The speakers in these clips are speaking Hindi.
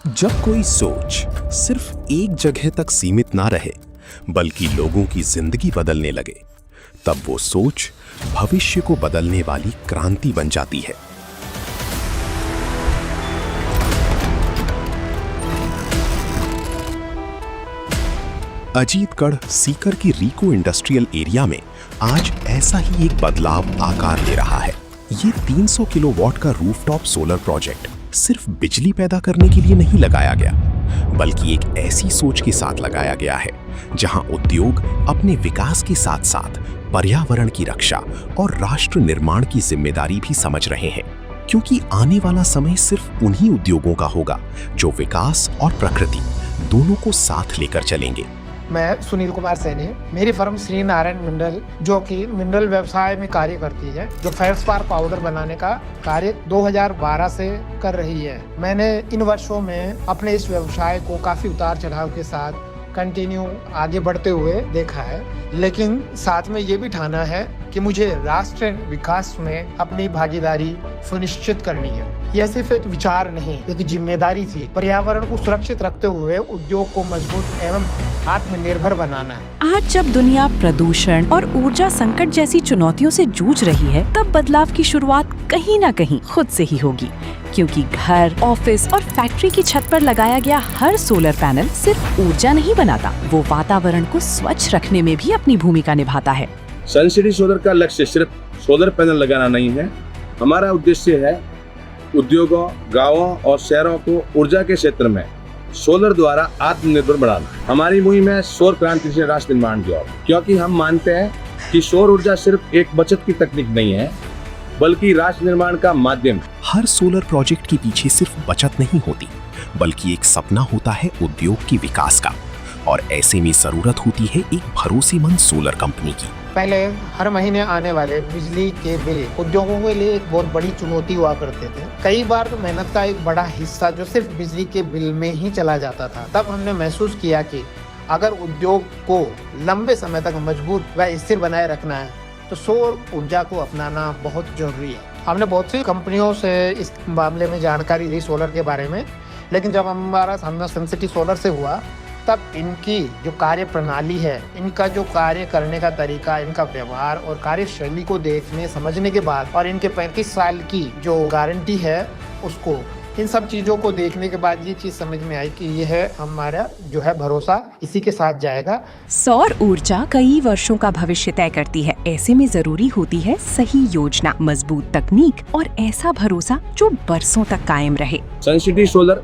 जब कोई सोच सिर्फ एक जगह तक सीमित ना रहे बल्कि लोगों की जिंदगी बदलने लगे, तब वो सोच भविष्य को बदलने वाली क्रांति बन जाती है। अजीतगढ़ सीकर की रीको इंडस्ट्रियल एरिया में आज ऐसा ही एक बदलाव आकार ले रहा है। ये 300 किलोवाट का रूफटॉप सोलर प्रोजेक्ट सिर्फ बिजली पैदा करने के लिए नहीं लगाया गया, बल्कि एक ऐसी सोच के साथ लगाया गया है जहां उद्योग अपने विकास के साथ साथ पर्यावरण की रक्षा और राष्ट्र निर्माण की जिम्मेदारी भी समझ रहे हैं, क्योंकि आने वाला समय सिर्फ उन्हीं उद्योगों का होगा जो विकास और प्रकृति दोनों को साथ लेकर चलेंगे। मैं सुनील कुमार सैनी, मेरी फर्म श्री नारायण मिनरल जो कि मिनरल व्यवसाय में कार्य करती है, जो फेल्डस्पार पाउडर बनाने का कार्य 2012 से कर रही है। मैंने इन वर्षों में अपने इस व्यवसाय को काफी उतार चढ़ाव के साथ कंटिन्यू आगे बढ़ते हुए देखा है, लेकिन साथ में ये भी ठाना है कि मुझे राष्ट्र विकास में अपनी भागीदारी सुनिश्चित करनी है। यह सिर्फ एक विचार नहीं, एक जिम्मेदारी थी। पर्यावरण को सुरक्षित रखते हुए उद्योग को मजबूत एवं आत्मनिर्भर बनाना है। आज जब दुनिया प्रदूषण और ऊर्जा संकट जैसी चुनौतियों से जूझ रही है, तब बदलाव की शुरुआत कहीं न कहीं खुद से ही होगी, क्योंकि घर, ऑफिस और फैक्ट्री की छत पर लगाया गया हर सोलर पैनल सिर्फ ऊर्जा नहीं बनाता, वो वातावरण को स्वच्छ रखने में भी अपनी भूमिका निभाता है। सन सिटी सोलर का लक्ष्य सिर्फ सोलर पैनल लगाना नहीं है। हमारा उद्देश्य है उद्योगों, गांवों और शहरों को ऊर्जा के क्षेत्र में सोलर द्वारा आत्मनिर्भर बनाना। हमारी मुहिम है सौर क्रांति से राष्ट्र निर्माण की ओर, क्योंकि हम मानते हैं कि सौर ऊर्जा सिर्फ एक बचत की तकनीक नहीं है, बल्कि राष्ट्र निर्माण का माध्यम। हर सोलर प्रोजेक्ट के पीछे सिर्फ बचत नहीं होती, बल्कि एक सपना होता है उद्योग के विकास का, और ऐसे में जरूरत होती है एक भरोसेमंद सोलर कंपनी की। पहले हर महीने आने वाले बिजली के बिल उद्योगों के लिए एक बहुत बड़ी चुनौती हुआ करते थे। कई बार तो मेहनत का एक बड़ा हिस्सा जो सिर्फ बिजली के बिल में ही चला जाता था। तब हमने महसूस किया कि अगर उद्योग को लंबे समय तक मजबूत व स्थिर बनाए रखना है तो सौर ऊर्जा को अपनाना बहुत जरूरी है। हमने बहुत सी कंपनियों से इस मामले में जानकारी ली सोलर के बारे में, लेकिन जब हमारा सामना सन सिटी सोलर से हुआ, तब इनकी जो कार्य प्रणाली है, इनका जो कार्य करने का तरीका, इनका व्यवहार और कार्यशैली को देखने समझने के बाद, और इनके 35 साल की जो गारंटी है उसको, इन सब चीज़ों को देखने के बाद ये चीज़ समझ में आई कि ये है हमारा जो है भरोसा इसी के साथ जाएगा। सौर ऊर्जा कई वर्षों का भविष्य तय करती है। ऐसे में जरूरी होती है सही योजना, मजबूत तकनीक और ऐसा भरोसा जो बरसों तक कायम रहे। सन सिटी सोलर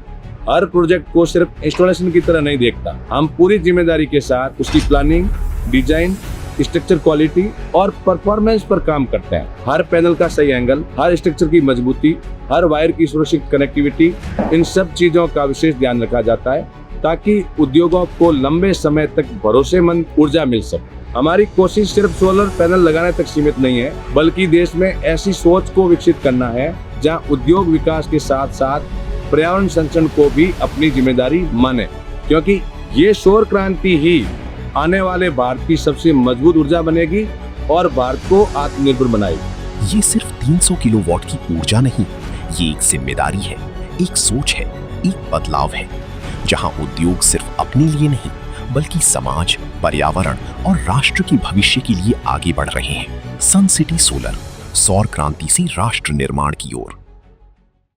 हर प्रोजेक्ट को सिर्फ इंस्टॉलेशन की तरह नहीं देखता। हम पूरी जिम्मेदारी के साथ उसकी प्लानिंग, डिजाइन, स्ट्रक्चर क्वालिटी और परफॉर्मेंस पर काम करते हैं। हर पैनल का सही एंगल, हर स्ट्रक्चर की मजबूती, हर वायर की सुरक्षित कनेक्टिविटी, इन सब चीजों का विशेष ध्यान रखा जाता है ताकि उद्योगों को लंबे समय तक भरोसेमंद ऊर्जा मिल सके। हमारी कोशिश सिर्फ सोलर पैनल लगाने तक सीमित नहीं है, बल्कि देश में ऐसी सोच को विकसित करना है जहाँ उद्योग विकास के साथ साथ पर्यावरण संरक्षण को भी अपनी जिम्मेदारी माने, क्योंकि ये सौर क्रांति ही आने वाले भारत की सबसे मजबूत ऊर्जा बनेगी और भारत को आत्मनिर्भर बनाएगी। ये सिर्फ 300 किलोवाट की ऊर्जा नहीं, ये एक जिम्मेदारी है, एक सोच है, एक बदलाव है, जहां उद्योग सिर्फ अपने लिए नहीं बल्कि समाज, पर्यावरण और राष्ट्र के भविष्य के लिए आगे बढ़ रहे हैं। सन सिटी सोलर, सौर क्रांति से राष्ट्र निर्माण की ओर।